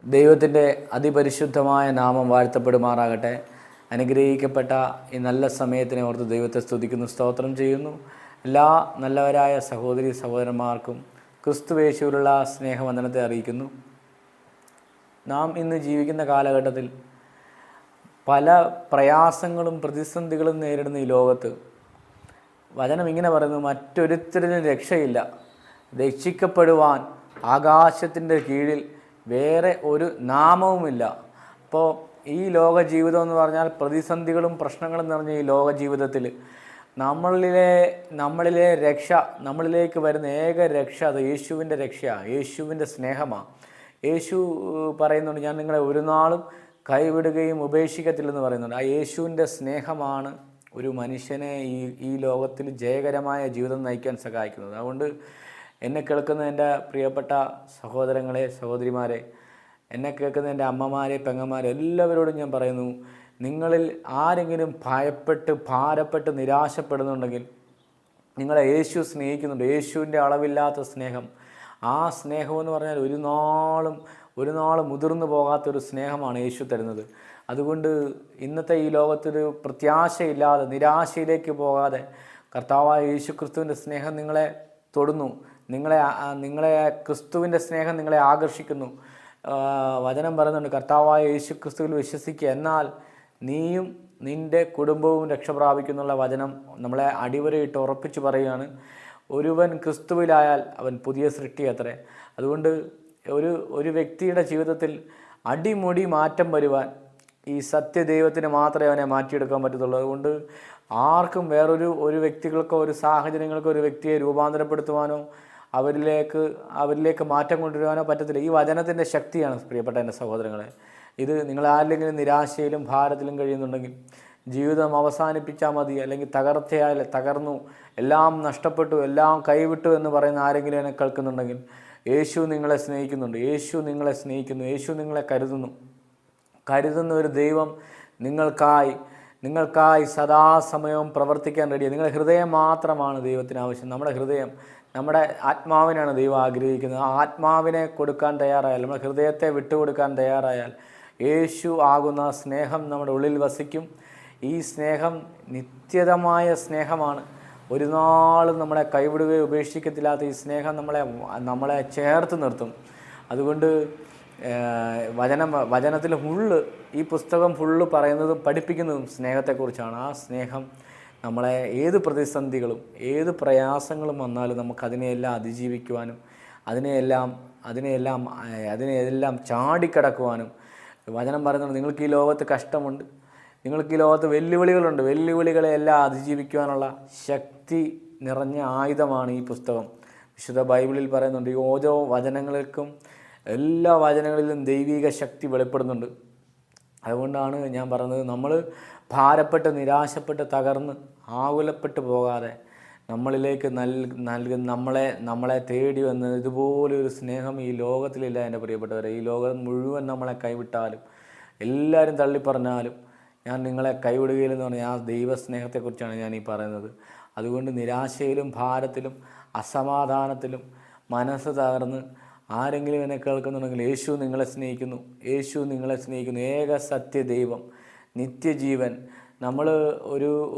ദൈവത്തിൻ്റെ അതിപരിശുദ്ധമായ നാമം വാഴ്ത്തപ്പെടുമാറാകട്ടെ. അനുഗ്രഹിക്കപ്പെട്ട ഈ നല്ല സമയത്തിനെ ഓർത്ത് ദൈവത്തെ സ്തുതിക്കുന്നു, സ്തോത്രം ചെയ്യുന്നു. എല്ലാ നല്ലവരായ സഹോദരി സഹോദരന്മാർക്കും ക്രിസ്തുവേശുവിലുള്ള സ്നേഹവന്ദനത്തെ അറിയിക്കുന്നു. നാം ഇന്ന് ജീവിക്കുന്ന കാലഘട്ടത്തിൽ പല പ്രയാസങ്ങളും പ്രതിസന്ധികളും നേരിടുന്ന ഈ ലോകത്ത് വചനം ഇങ്ങനെ പറയുന്നു, മറ്റൊരുത്തരിനും രക്ഷയില്ല. രക്ഷിക്കപ്പെടുവാൻ ആകാശത്തിൻ്റെ കീഴിൽ വേറെ ഒരു നാമവുമില്ല. അപ്പോൾ ഈ ലോക ജീവിതം എന്ന് പറഞ്ഞാൽ പ്രതിസന്ധികളും പ്രശ്നങ്ങളും നിറഞ്ഞ ഈ ലോക ജീവിതത്തിൽ നമ്മളിലെ രക്ഷ, നമ്മളിലേക്ക് വരുന്ന ഏക രക്ഷ അത് യേശുവിൻ്റെ രക്ഷയാണ്, യേശുവിൻ്റെ സ്നേഹമാണ്. യേശു പറയുന്നുണ്ട്, ഞാൻ നിങ്ങളെ ഒരു നാളും കൈവിടുകയും ഉപേക്ഷിക്കത്തില്ലെന്ന് പറയുന്നുണ്ട്. ആ യേശുവിൻ്റെ സ്നേഹമാണ് ഒരു മനുഷ്യനെ ഈ ലോകത്തിൽ ജയകരമായ ജീവിതം നയിക്കാൻ സഹായിക്കുന്നത്. അതുകൊണ്ട് എന്നെ കേൾക്കുന്ന എൻ്റെ പ്രിയപ്പെട്ട സഹോദരങ്ങളെ, സഹോദരിമാരെ, എന്നെ കേൾക്കുന്ന എൻ്റെ അമ്മമാരെ, പെങ്ങന്മാരെ, എല്ലാവരോടും ഞാൻ പറയുന്നു, നിങ്ങളിൽ ആരെങ്കിലും ഭയപ്പെട്ട് ഭാരപ്പെട്ട് നിരാശപ്പെടുന്നുണ്ടെങ്കിൽ നിങ്ങളെ യേശു സ്നേഹിക്കുന്നുണ്ട്. യേശുവിൻ്റെ അളവില്ലാത്ത സ്നേഹം, ആ സ്നേഹമെന്ന് പറഞ്ഞാൽ ഒരു നാളും മുതിർന്നു പോകാത്തൊരു സ്നേഹമാണ് യേശു തരുന്നത്. അതുകൊണ്ട് ഇന്നത്തെ ഈ ലോകത്തൊരു പ്രത്യാശയില്ലാതെ നിരാശയിലേക്ക് പോകാതെ കർത്താവായ യേശു ക്രിസ്തുവിൻ്റെ സ്നേഹം നിങ്ങളെ തൊടുന്നു, നിങ്ങളെ ക്രിസ്തുവിൻ്റെ സ്നേഹം നിങ്ങളെ ആകർഷിക്കുന്നു. വചനം പറയുന്നുണ്ട്, കർത്താവായ യേശു ക്രിസ്തുവിൽ വിശ്വസിക്കുക, എന്നാൽ നീയും നിൻ്റെ കുടുംബവും രക്ഷ പ്രാപിക്കുന്നുള്ള വചനം നമ്മളെ അടിവരയിട്ട് ഉറപ്പിച്ച് പറയുകയാണ്. ഒരുവൻ ക്രിസ്തുവിലായാൽ അവൻ പുതിയ സൃഷ്ടിയത്രേ. അതുകൊണ്ട് ഒരു വ്യക്തിയുടെ ജീവിതത്തിൽ അടിമുടി മാറ്റം വരുവാൻ ഈ സത്യദൈവത്തിന് മാത്രമേ അവനെ മാറ്റിയെടുക്കാൻ പറ്റത്തുള്ളൂ. അതുകൊണ്ട് ആർക്കും വേറൊരു വ്യക്തികൾക്കോ ഒരു സാഹചര്യങ്ങൾക്കോ ഒരു വ്യക്തിയെ രൂപാന്തരപ്പെടുത്തുവാനോ അവരിലേക്ക് മാറ്റം കൊണ്ടുവരുവാനോ പറ്റത്തില്ല. ഈ വചനത്തിൻ്റെ ശക്തിയാണ് പ്രിയപ്പെട്ട എൻ്റെ സഹോദരങ്ങളെ. ഇത് നിങ്ങൾ ആരെങ്കിലും നിരാശയിലും ഭാരത്തിലും കഴിയുന്നുണ്ടെങ്കിൽ, ജീവിതം അവസാനിപ്പിച്ചാൽ മതി, അല്ലെങ്കിൽ തകർന്നു, എല്ലാം നഷ്ടപ്പെട്ടു, എല്ലാം കൈവിട്ടു എന്ന് പറയുന്ന ആരെങ്കിലും എന്നെ കേൾക്കുന്നുണ്ടെങ്കിൽ, യേശു നിങ്ങളെ സ്നേഹിക്കുന്നുണ്ട്, യേശു നിങ്ങളെ സ്നേഹിക്കുന്നു, യേശു നിങ്ങളെ കരുതുന്ന ഒരു ദൈവം നിങ്ങൾക്കായി സദാസമയവും പ്രവർത്തിക്കാൻ റെഡിയാണ്. നിങ്ങളുടെ ഹൃദയം മാത്രമാണ് ദൈവത്തിന് ആവശ്യം. നമ്മുടെ ഹൃദയം, നമ്മുടെ ആത്മാവിനാണ് ദൈവം ആഗ്രഹിക്കുന്നത്. ആ ആത്മാവിനെ കൊടുക്കാൻ തയ്യാറായാൽ, നമ്മുടെ ഹൃദയത്തെ വിട്ടുകൊടുക്കാൻ തയ്യാറായാൽ, യേശു ആകുന്ന സ്നേഹം നമ്മുടെ ഉള്ളിൽ വസിക്കും. ഈ സ്നേഹം നിത്യതമായ സ്നേഹമാണ്. ഒരു നാളും നമ്മളെ കൈവിടുകയോ ഉപേക്ഷിക്കത്തില്ലാത്ത ഈ സ്നേഹം നമ്മളെ ചേർത്ത് നിർത്തും. അതുകൊണ്ട് വചനത്തിൽ ഈ പുസ്തകം ഫുള്ള് പറയുന്നതും പഠിപ്പിക്കുന്നതും സ്നേഹത്തെക്കുറിച്ചാണ്. ആ സ്നേഹം നമ്മളെ ഏത് പ്രതിസന്ധികളും ഏത് പ്രയാസങ്ങളും വന്നാലും നമുക്കതിനെയെല്ലാം അതിജീവിക്കുവാനും അതിനെയെല്ലാം ചാടിക്കടക്കുവാനും വചനം പറയുന്നത്. നിങ്ങൾക്ക് ഈ ലോകത്ത് കഷ്ടമുണ്ട്, നിങ്ങൾക്ക് ഈ ലോകത്ത് വെല്ലുവിളികളുണ്ട്, വെല്ലുവിളികളെല്ലാം അതിജീവിക്കുവാനുള്ള ശക്തി നിറഞ്ഞ ആയുധമാണ് ഈ പുസ്തകം. വിശുദ്ധ ബൈബിളിൽ പറയുന്നുണ്ട്, ഈ ഓരോ വചനങ്ങൾക്കും എല്ലാ വചനങ്ങളിലും ദൈവിക ശക്തി വെളിപ്പെടുന്നുണ്ട്. അതുകൊണ്ടാണ് ഞാൻ പറഞ്ഞത്, നമ്മൾ ഭാരപ്പെട്ട് നിരാശപ്പെട്ട് തകർന്ന് ആകുലപ്പെട്ട് പോകാതെ നമ്മളിലേക്ക് നമ്മളെ തേടി വന്ന് ഇതുപോലൊരു സ്നേഹം ഈ ലോകത്തിലില്ല എൻ്റെ പ്രിയപ്പെട്ടവരെ. ഈ ലോകം മുഴുവൻ നമ്മളെ കൈവിട്ടാലും, എല്ലാവരും തള്ളിപ്പറഞ്ഞാലും, ഞാൻ നിങ്ങളെ കൈവിടുകയില്ലെന്ന് പറഞ്ഞാൽ ആ ദൈവസ്നേഹത്തെക്കുറിച്ചാണ് ഞാൻ ഈ പറയുന്നത്. അതുകൊണ്ട് നിരാശയിലും ഭാരത്തിലും അസമാധാനത്തിലും മനസ്സ് തകർന്ന് ആരെങ്കിലും എന്നെ കേൾക്കുന്നുണ്ടെങ്കിൽ, യേശു നിങ്ങളെ സ്നേഹിക്കുന്നു, യേശു നിങ്ങളെ സ്നേഹിക്കുന്നു. ഏക സത്യദൈവം, നിത്യജീവൻ. നമ്മൾ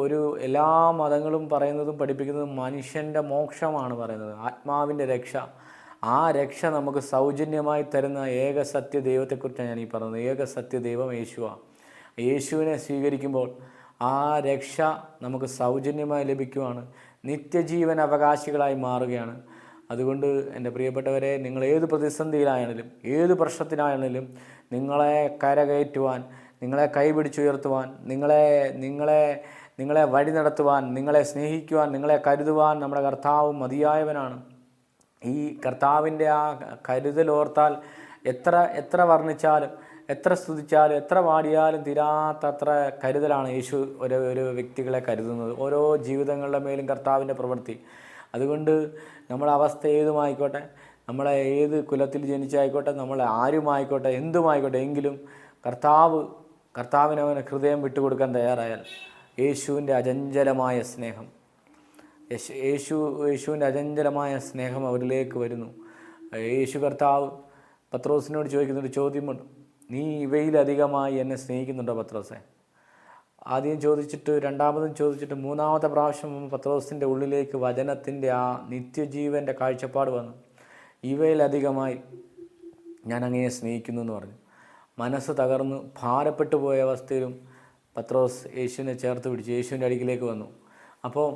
ഒരു എല്ലാ മതങ്ങളും പറയുന്നതും പഠിപ്പിക്കുന്നതും മനുഷ്യൻ്റെ മോക്ഷമാണ് പറയുന്നത്, ആത്മാവിൻ്റെ രക്ഷ. ആ രക്ഷ നമുക്ക് സൗജന്യമായി തരുന്ന ഏക സത്യദൈവത്തെക്കുറിച്ചാണ് ഞാൻ ഈ പറയുന്നത്. ഏക സത്യദൈവം യേശുവാണ്. യേശുവിനെ സ്വീകരിക്കുമ്പോൾ ആ രക്ഷ നമുക്ക് സൗജന്യമായി ലഭിക്കുകയാണ്, നിത്യജീവൻ അവകാശികളായി മാറുകയാണ്. അതുകൊണ്ട് എൻ്റെ പ്രിയപ്പെട്ടവരെ, നിങ്ങൾ ഏത് പ്രതിസന്ധിയിലായാലും ഏത് പ്രശ്നത്തിലായാലും നിങ്ങളെ കരകയറ്റുവാൻ, നിങ്ങളെ കൈപിടിച്ചുയർത്തുവാൻ, നിങ്ങളെ വഴി നടത്തുവാൻ, നിങ്ങളെ സ്നേഹിക്കുവാൻ, നിങ്ങളെ കരുതുവാൻ നമ്മുടെ കർത്താവ് മതിയായവനാണ്. ഈ കർത്താവിൻ്റെ ആ കരുതലോർത്താൽ എത്ര വർണ്ണിച്ചാലും, എത്ര സ്തുതിച്ചാലും, എത്ര പാടിയാലും തീരാത്തത്ര കരുതലാണ് യേശു ഒരു വ്യക്തികളെ കരുതുന്നത്. ഓരോ ജീവിതങ്ങളുടെ മേലും കർത്താവിൻ്റെ പ്രവൃത്തി. അതുകൊണ്ട് നമ്മുടെ അവസ്ഥ ഏതുമായിക്കോട്ടെ, നമ്മളെ ഏത് കുലത്തിൽ ജനിച്ചായിക്കോട്ടെ, നമ്മളെ ആരുമായിക്കോട്ടെ, എന്തുമായിക്കോട്ടെ, എങ്കിലും കർത്താവിന് അവന് ഹൃദയം വിട്ടുകൊടുക്കാൻ തയ്യാറായാൽ യേശുവിൻ്റെ അചഞ്ചലമായ സ്നേഹം അവരിലേക്ക് വരുന്നു. യേശു കർത്താവ് പത്രോസിനോട് ചോദിക്കുന്നൊരു ചോദ്യമുണ്ട്, നീ ഇവയിലധികമായി എന്നെ സ്നേഹിക്കുന്നുണ്ടോ പത്രോസെ? ആദ്യം ചോദിച്ചിട്ട്, രണ്ടാമതും ചോദിച്ചിട്ട്, മൂന്നാമത്തെ പ്രാവശ്യം പത്രോസിൻ്റെ ഉള്ളിലേക്ക് വചനത്തിൻ്റെ ആ നിത്യജീവൻ്റെ കാഴ്ചപ്പാട് വന്നു. ഇവയിലധികമായി ഞാൻ അങ്ങയെ സ്നേഹിക്കുന്നു എന്ന് പറഞ്ഞു. മനസ്സ് തകർന്ന് ഭാരപ്പെട്ടു പോയ അവസ്ഥയിലും പത്രോസ് യേശുവിനെ ചേർത്ത് പിടിച്ച് യേശുവിൻ്റെ അടുക്കിലേക്ക് വന്നു. അപ്പോൾ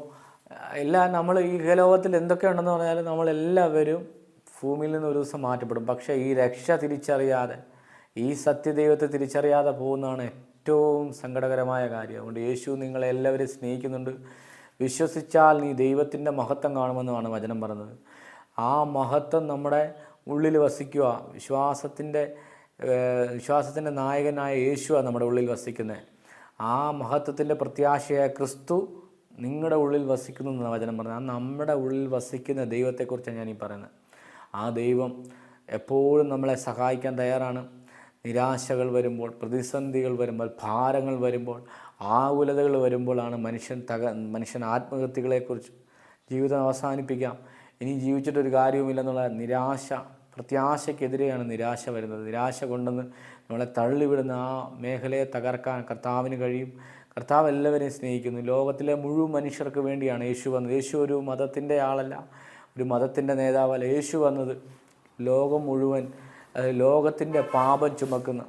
നമ്മൾ ഈ ലോകത്തിൽ എന്തൊക്കെയുണ്ടെന്ന് പറഞ്ഞാലും നമ്മളെല്ലാവരും ഭൂമിയിൽ നിന്ന് ഒരു ദിവസം മാറ്റപ്പെടും. പക്ഷേ ഈ രക്ഷ തിരിച്ചറിയാതെ, ഈ സത്യദൈവത്തെ തിരിച്ചറിയാതെ പോകുന്നതാണ് ഏറ്റവും സങ്കടകരമായ കാര്യം. അതുകൊണ്ട് യേശു നിങ്ങളെ എല്ലാവരെയും സ്നേഹിക്കുന്നുണ്ട്. വിശ്വസിച്ചാൽ നീ ദൈവത്തിൻ്റെ മഹത്വം കാണുമെന്നാണ് വചനം പറഞ്ഞത്. ആ മഹത്വം നമ്മുടെ ഉള്ളിൽ വസിക്കുക. വിശ്വാസത്തിൻ്റെ നായകനായ യേശുവാണ് നമ്മുടെ ഉള്ളിൽ വസിക്കുന്നത്. ആ മഹത്വത്തിൻ്റെ പ്രത്യാശയായ ക്രിസ്തു നിങ്ങളുടെ ഉള്ളിൽ വസിക്കുന്നു എന്നാണ് വചനം പറഞ്ഞത്. ആ നമ്മുടെ ഉള്ളിൽ വസിക്കുന്ന ദൈവത്തെക്കുറിച്ചാണ് ഞാനീ പറയുന്നത്. ആ ദൈവം എപ്പോഴും നമ്മളെ സഹായിക്കാൻ തയ്യാറാണ്. നിരാശകൾ വരുമ്പോൾ, പ്രതിസന്ധികൾ വരുമ്പോൾ, ഭാരങ്ങൾ വരുമ്പോൾ, ആകുലതകൾ വരുമ്പോഴാണ് മനുഷ്യൻ ആത്മഹത്യകളെക്കുറിച്ച് ജീവിതം അവസാനിപ്പിക്കാം, ഇനി ജീവിച്ചിട്ടൊരു കാര്യവുമില്ലെന്നുള്ള പ്രത്യാശയ്ക്കെതിരെയാണ് നിരാശ വരുന്നത്. നിരാശ കൊണ്ടെന്ന് നമ്മളെ തള്ളിവിടുന്ന ആ മേഖലയെ തകർക്കാൻ കർത്താവിന് കഴിയും. കർത്താവ് എല്ലാവരെയും സ്നേഹിക്കുന്നു. ലോകത്തിലെ മുഴുവൻ മനുഷ്യർക്ക് വേണ്ടിയാണ് യേശു വന്നത്. യേശു ഒരു മതത്തിൻ്റെ ആളല്ല, ഒരു മതത്തിൻ്റെ നേതാവല്ല. യേശു വന്നത് ലോകം മുഴുവൻ, ലോകത്തിൻ്റെ പാപം ചുമക്കുന്ന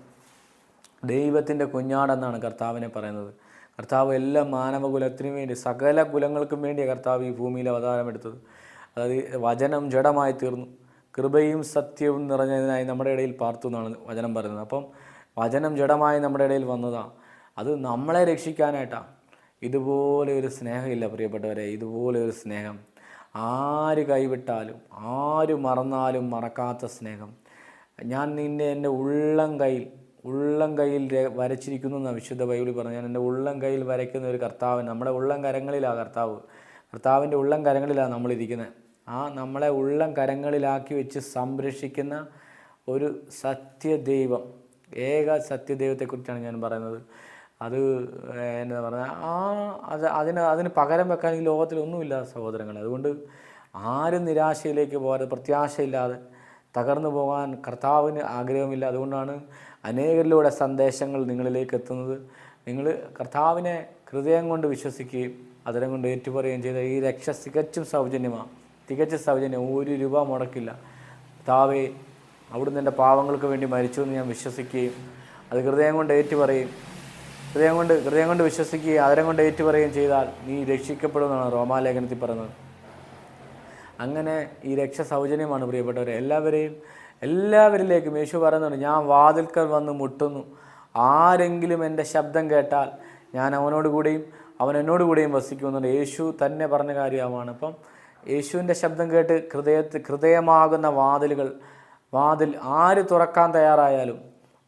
ദൈവത്തിൻ്റെ കുഞ്ഞാടെന്നാണ് കർത്താവിനെ പറയുന്നത്. കർത്താവ് എല്ലാ മാനവകുലത്തിനു വേണ്ടി, സകല കുലങ്ങൾക്കും വേണ്ടിയാണ് കർത്താവ് ഈ ഭൂമിയിൽ അവതാരമെടുത്തത്. അതായത് വചനം ജഡമായി തീർന്നു, കൃപയും സത്യവും നിറഞ്ഞതിനായി നമ്മുടെ ഇടയിൽ പാർത്തു എന്നാണ് വചനം പറയുന്നത്. അപ്പം വചനം ജഡമായി നമ്മുടെ ഇടയിൽ വന്നതാണ്. അത് നമ്മളെ രക്ഷിക്കാനായിട്ടാണ്. ഇതുപോലെ ഒരു സ്നേഹമില്ല പ്രിയപ്പെട്ടവരെ, ഇതുപോലെ ഒരു സ്നേഹം. ആര് കൈവിട്ടാലും, ആര് മറന്നാലും മറക്കാത്ത സ്നേഹം. ഞാൻ നിന്നെ എൻ്റെ ഉള്ളം കയ്യിൽ വരച്ചിരിക്കുന്നു എന്നാണ് വിശുദ്ധ ബൈബിളിൽ പറഞ്ഞു. ഞാൻ എൻ്റെ ഉള്ളം കയ്യിൽ വരയ്ക്കുന്ന ഒരു കർത്താവ്, നമ്മുടെ ഉള്ളം കരങ്ങളിലാണ് കർത്താവിൻ്റെ ഉള്ളം കരങ്ങളിലാണ് നമ്മളിരിക്കുന്നത്. ആ നമ്മളെ ഉള്ളം കരങ്ങളിലാക്കി വെച്ച് സംരക്ഷിക്കുന്ന ഒരു സത്യദൈവം, ഏക സത്യദൈവത്തെക്കുറിച്ചാണ് ഞാൻ പറയുന്നത്. അത് എന്താ പറഞ്ഞാൽ അതിന് പകരം വെക്കാൻ ഈ ലോകത്തിലൊന്നുമില്ല സഹോദരങ്ങളെ. അതുകൊണ്ട് ആരും നിരാശയിലേക്ക് പോകാതെ, പ്രത്യാശയില്ലാതെ തകർന്നു പോകാൻ കർത്താവിന് ആഗ്രഹമില്ല. അതുകൊണ്ടാണ് അനേകരിലൂടെ സന്ദേശങ്ങൾ നിങ്ങളിലേക്ക് എത്തുന്നത്. നിങ്ങൾ കർത്താവിനെ ഹൃദയം കൊണ്ട് വിശ്വസിക്കുകയും അതിനെ കൊണ്ട് ഏറ്റുപറയുകയും ചെയ്ത ഈ രക്ഷ തികച്ചും സൗജന്യം. 1 രൂപ മുടക്കില്ല. കർത്താവേ, അവിടുന്ന് എൻ്റെ പാവങ്ങൾക്ക് വേണ്ടി മരിച്ചു എന്ന് ഞാൻ വിശ്വസിക്കുകയും അത് ഹൃദയം കൊണ്ട് ഏറ്റുപറയും, ഹൃദയം കൊണ്ട് വിശ്വസിക്കുകയും അതിരം കൊണ്ട് ഏറ്റുപറയുകയും ചെയ്താൽ നീ രക്ഷിക്കപ്പെടുമെന്നാണ് റോമാലേഖനത്തിൽ പറയുന്നത്. അങ്ങനെ ഈ രക്ഷ സൗജന്യമാണ് പ്രിയപ്പെട്ടവരെ. എല്ലാവരിലേക്കും യേശു പറയുന്നുണ്ട്, ഞാൻ വാതിൽക്കൽ വന്ന് മുട്ടുന്നു, ആരെങ്കിലും എൻ്റെ ശബ്ദം കേട്ടാൽ ഞാൻ അവനോട് കൂടെയും അവൻ എന്നോട് കൂടെയും വസിക്കുമെന്നുണ്ട്. യേശു തന്നെ പറഞ്ഞ കാര്യമാണ്. അപ്പം യേശുവിൻ്റെ ശബ്ദം കേട്ട് ഹൃദയമാകുന്ന വാതിൽ ആര് തുറക്കാൻ തയ്യാറായാലും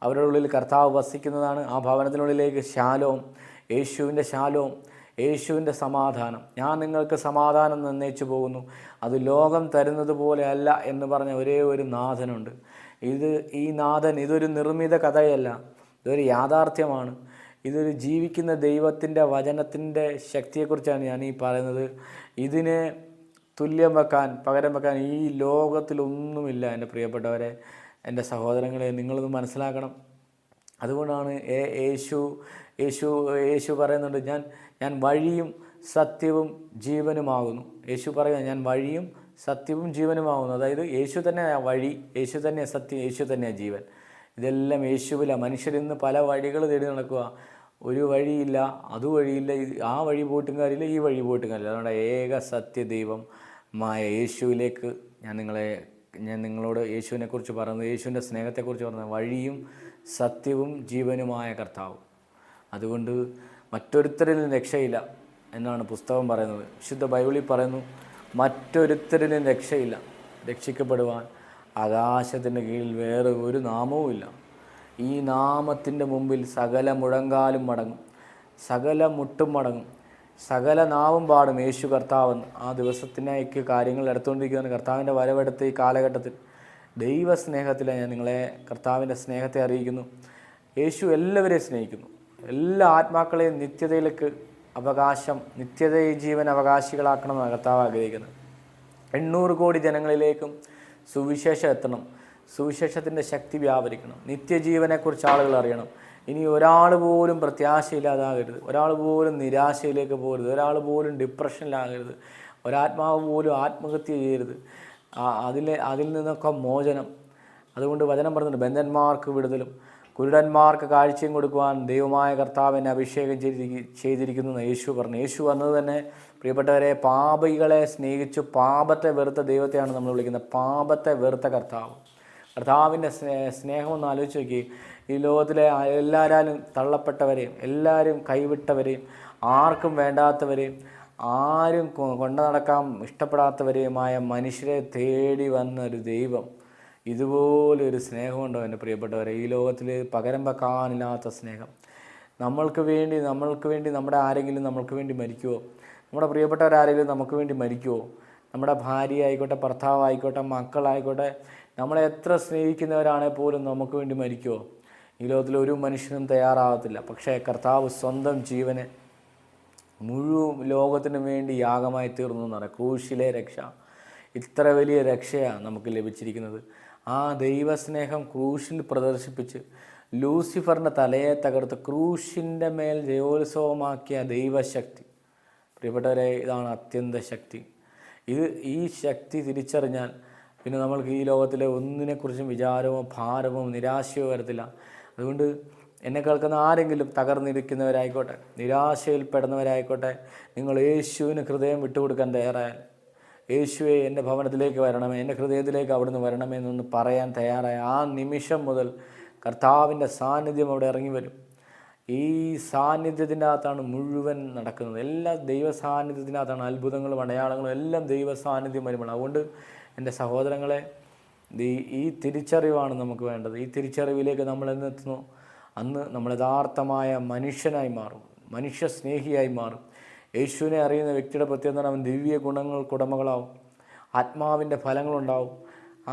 അവരുടെ ഉള്ളിൽ കർത്താവ് വസിക്കുന്നതാണ്. ആ ഭവനത്തിനുള്ളിലേക്ക് യേശുവിൻ്റെ സമാധാനം, ഞാൻ നിങ്ങൾക്ക് സമാധാനം നിർണയിച്ചു പോകുന്നു, അത് ലോകം തരുന്നത് പോലെ അല്ല എന്ന് പറഞ്ഞ ഒരേ ഒരു നാഥനുണ്ട്. ഈ നാഥൻ ഇതൊരു നിർമ്മിത കഥയല്ല, ഇതൊരു യാഥാർത്ഥ്യമാണ്. ഇതൊരു ജീവിക്കുന്ന ദൈവത്തിൻ്റെ വചനത്തിൻ്റെ ശക്തിയെക്കുറിച്ചാണ് ഞാൻ ഈ പറയുന്നത്. ഇതിനെ പകരം വെക്കാൻ ഈ ലോകത്തിലൊന്നുമില്ല. എൻ്റെ പ്രിയപ്പെട്ടവരെ, എൻ്റെ സഹോദരങ്ങളെ, നിങ്ങളത് മനസ്സിലാക്കണം. അതുകൊണ്ടാണ് യേശു പറയുന്നുണ്ട്, ഞാൻ വഴിയും സത്യവും ജീവനുമാകുന്നു. യേശു പറയുക, ഞാൻ വഴിയും സത്യവും ജീവനുമാകുന്നു. അതായത് യേശു തന്നെ വഴി, യേശു തന്നെ സത്യം, യേശു തന്നെ ജീവൻ. ഇതെല്ലാം യേശുവിലാണ്. മനുഷ്യരിന്ന് പല വഴികൾ തേടി നടക്കുക. ഒരു വഴിയില്ല, അതുവഴിയില്ല, ആ വഴി പോയിട്ടും കാര്യമില്ല, ഈ വഴി പോയിട്ടും കാര്യമില്ല. അതുകൊണ്ട് ഏക സത്യദൈവമായ യേശുവിലേക്ക് ഞാൻ നിങ്ങളോട് യേശുവിനെക്കുറിച്ച് പറയുന്നത്, യേശുവിൻ്റെ സ്നേഹത്തെക്കുറിച്ച് പറയുന്നത്, വഴിയും സത്യവും ജീവനുമായ കർത്താവ്. അതുകൊണ്ട് മറ്റൊരുത്തരിലും രക്ഷയില്ല എന്നാണ് പുസ്തകം പറയുന്നത്. വിശുദ്ധ ബൈബിളിൽ പറയുന്നു, മറ്റൊരുത്തരിലും രക്ഷയില്ല, രക്ഷിക്കപ്പെടുവാൻ ആകാശത്തിൻ്റെ കീഴിൽ വേറെ ഒരു നാമവുമില്ല. ഈ നാമത്തിൻ്റെ മുമ്പിൽ സകല മുഴങ്കാലും മടങ്ങും, സകല മുട്ടും മടങ്ങും, സകല നാവും പാടും യേശു കർത്താവെന്ന്. ആ ദിവസത്തിനേക്ക് കാര്യങ്ങൾ എടുത്തുകൊണ്ടിരിക്കുകയാണ്. കർത്താവിൻ്റെ വരവെടുത്ത ഈ കാലഘട്ടത്തിൽ ദൈവസ്നേഹത്തിലെ ഞാൻ നിങ്ങളെ കർത്താവിൻ്റെ സ്നേഹത്തെ അറിയിക്കുന്നു. യേശു എല്ലാവരെയും സ്നേഹിക്കുന്നു. എല്ലാ ആത്മാക്കളെയും നിത്യതയിലേക്ക് നിത്യത ജീവൻ അവകാശികളാക്കണമെന്നാണ് കർത്താവ് ആഗ്രഹിക്കുന്നത്. 800 കോടി ജനങ്ങളിലേക്കും സുവിശേഷം എത്തണം. സുവിശേഷത്തിൻ്റെ ശക്തി വ്യാപരിക്കണം. നിത്യജീവനെക്കുറിച്ച് ആളുകൾ അറിയണം. ഇനി ഒരാൾ പോലും പ്രത്യാശയില്ലാതാകരുത്, ഒരാൾ പോലും നിരാശയിലേക്ക് പോകരുത്, ഒരാൾ പോലും ഡിപ്രഷനിലാകരുത്, ഒരാത്മാവ് പോലും ആത്മഹത്യ ചെയ്യരുത്. അതിൽ നിന്നൊക്കെ മോചനം. അതുകൊണ്ട് വചനം പറഞ്ഞിട്ടുണ്ട്, ബന്ധന്മാർക്ക് വിടുതലും കുരുടന്മാർക്ക് കാഴ്ചയും കൊടുക്കുവാൻ ദൈവമായ കർത്താവിനെ അഭിഷേകം ചെയ്തിരിക്കുന്നു എന്ന് യേശു പറഞ്ഞു. യേശു വന്നത് തന്നെ പ്രിയപ്പെട്ടവരെ പാപികളെ സ്നേഹിച്ചു പാപത്തെ വെറുത്ത ദൈവത്തെയാണ് നമ്മൾ വിളിക്കുന്നത്. പാപത്തെ വെറുത്ത കർത്താവിൻ്റെ സ്നേഹം ഒന്ന് ആലോചിച്ച് നോക്കി. ഈ ലോകത്തിലെ എല്ലാവരും തള്ളപ്പെട്ടവരെയും എല്ലാവരും കൈവിട്ടവരെയും ആർക്കും വേണ്ടാത്തവരെയും ആരും കൊണ്ടു നടക്കാൻ ഇഷ്ടപ്പെടാത്തവരെയുമായ മനുഷ്യരെ തേടി വന്ന ഒരു ദൈവം, ഇതുപോലൊരു സ്നേഹമുണ്ടോ എൻ്റെ പ്രിയപ്പെട്ടവരെ? ഈ ലോകത്തിൽ പകരം വെക്കാനില്ലാത്ത സ്നേഹം. നമ്മൾക്ക് വേണ്ടി നമ്മുടെ ആരെങ്കിലും നമ്മൾക്ക് വേണ്ടി മരിക്കുമോ? നമ്മുടെ പ്രിയപ്പെട്ടവരാരെങ്കിലും നമുക്ക് വേണ്ടി മരിക്കുമോ? നമ്മുടെ ഭാര്യ ആയിക്കോട്ടെ, ഭർത്താവായിക്കോട്ടെ, മക്കളായിക്കോട്ടെ, നമ്മളെ എത്ര സ്നേഹിക്കുന്നവരാണെങ്കിൽ പോലും നമുക്ക് വേണ്ടി മരിക്കുമോ? ഈ ലോകത്തിൽ ഒരു മനുഷ്യനും തയ്യാറാകത്തില്ല. പക്ഷേ കർത്താവ് സ്വന്തം ജീവനെ മുഴുവൻ ലോകത്തിനു വേണ്ടി യാഗമായി തീർന്നു എന്ന് പറയാം. ക്രൂശിലെ രക്ഷ, ഇത്ര വലിയ രക്ഷയാണ് നമുക്ക് ലഭിച്ചിരിക്കുന്നത്. ആ ദൈവസ്നേഹം ക്രൂശിൽ പ്രദർശിപ്പിച്ച് ലൂസിഫറിൻ്റെ തലയെ തകർത്ത് ക്രൂശിൻ്റെ മേൽ ജയോത്സവമാക്കിയ ദൈവശക്തി. പ്രിയപ്പെട്ടവരെ, ഇതാണ് അത്യന്ത ശക്തി. ഈ ശക്തി തിരിച്ചറിഞ്ഞാൽ പിന്നെ നമ്മൾക്ക് ഈ ലോകത്തിലെ ഒന്നിനെക്കുറിച്ചും വിചാരമോ ഭാരമോ നിരാശയോ വരത്തില്ല. അതുകൊണ്ട് എന്നെ കേൾക്കുന്ന ആരെങ്കിലും തകർന്നിരിക്കുന്നവരായിക്കോട്ടെ, നിരാശയിൽപ്പെടുന്നവരായിക്കോട്ടെ, നിങ്ങൾ യേശുവിന് ഹൃദയം വിട്ടുകൊടുക്കാൻ തയ്യാറായാൽ, യേശുവെ എൻ്റെ ഭവനത്തിലേക്ക് വരണമേ, എൻ്റെ ഹൃദയത്തിലേക്ക് അവിടുന്ന് വരണമേ എന്നൊന്ന് പറയാൻ തയ്യാറായ ആ നിമിഷം മുതൽ കർത്താവിൻ്റെ സാന്നിധ്യം അവിടെ ഇറങ്ങി വരും. ഈ സാന്നിധ്യത്തിൻ്റെ അകത്താണ് മുഴുവൻ നടക്കുന്നത്. എല്ലാ ദൈവ സാന്നിധ്യത്തിനകത്താണ് അത്ഭുതങ്ങളും അടയാളങ്ങളും എല്ലാം ദൈവ സാന്നിധ്യം വരുമ്പോൾ. അതുകൊണ്ട് എൻ്റെ സഹോദരങ്ങളെ, ഈ തിരിച്ചറിവാണ് നമുക്ക് വേണ്ടത്. ഈ തിരിച്ചറിവിലേക്ക് നമ്മൾ എന്നെത്തുന്നു, അന്ന് നമ്മൾ യഥാർത്ഥമായ മനുഷ്യനായി മാറും, മനുഷ്യ സ്നേഹിയായി മാറും. യേശുവിനെ അറിയുന്ന വ്യക്തിയുടെ പ്രത്യേകത അവൻ ദിവ്യ ഗുണങ്ങൾക്കുടമകളാവും, ആത്മാവിൻ്റെ ഫലങ്ങളുണ്ടാവും,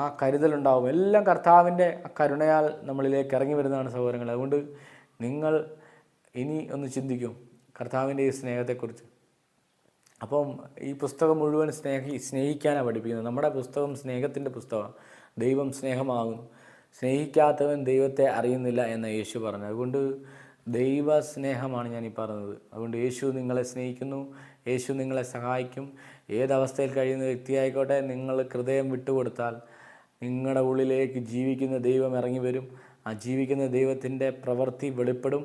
ആ കരുതലുണ്ടാവും. എല്ലാം കർത്താവിൻ്റെ കരുണയാൽ നമ്മളിലേക്ക് ഇറങ്ങി വരുന്നതാണ് സഹോദരങ്ങൾ. അതുകൊണ്ട് നിങ്ങൾ ഇനി ഒന്ന് ചിന്തിക്കും കർത്താവിൻ്റെ ഈ സ്നേഹത്തെക്കുറിച്ച്. അപ്പം ഈ പുസ്തകം മുഴുവൻ സ്നേഹിക്കാനാണ് പഠിപ്പിക്കുന്നത്. നമ്മുടെ പുസ്തകം സ്നേഹത്തിൻ്റെ പുസ്തകമാണ്. ദൈവം സ്നേഹമാകുന്നു, സ്നേഹിക്കാത്തവൻ ദൈവത്തെ അറിയുന്നില്ല എന്ന് യേശു പറഞ്ഞു. അതുകൊണ്ട് ദൈവ സ്നേഹമാണ് ഞാൻ ഈ പറഞ്ഞത്. അതുകൊണ്ട് യേശു നിങ്ങളെ സ്നേഹിക്കുന്നു, യേശു നിങ്ങളെ സഹായിക്കും. ഏതവസ്ഥയിൽ കഴിയുന്ന വ്യക്തിയായിക്കോട്ടെ, നിങ്ങൾ ഹൃദയം വിട്ടുകൊടുത്താൽ നിങ്ങളുടെ ഉള്ളിലേക്ക് ജീവിക്കുന്ന ദൈവം ഇറങ്ങി വരും. ആ ജീവിക്കുന്ന ദൈവത്തിൻ്റെ പ്രവൃത്തി വെളിപ്പെടും.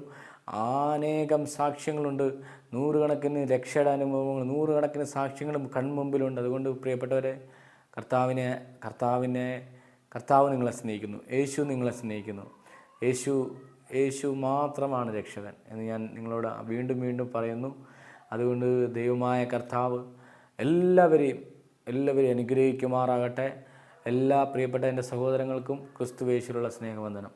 അനേകം സാക്ഷ്യങ്ങളുണ്ട്, നൂറുകണക്കിന് രക്ഷയുടെ അനുഭവങ്ങൾ, നൂറുകണക്കിന് സാക്ഷ്യങ്ങളും കൺമുമ്പിലുണ്ട്. അതുകൊണ്ട് പ്രിയപ്പെട്ടവരെ, കർത്താവ് നിങ്ങളെ സ്നേഹിക്കുന്നു, യേശു നിങ്ങളെ സ്നേഹിക്കുന്നു. യേശു മാത്രമാണ് രക്ഷകൻ എന്ന് ഞാൻ നിങ്ങളോട് വീണ്ടും പറയുന്നു. അതുകൊണ്ട് ദൈവമായ കർത്താവ് എല്ലാവരെയും അനുഗ്രഹിക്കുമാറാകട്ടെ. എല്ലാ പ്രിയപ്പെട്ട എൻ്റെ സഹോദരങ്ങൾക്കും ക്രിസ്തുവേശുവിലുള്ള സ്നേഹവന്ദനം.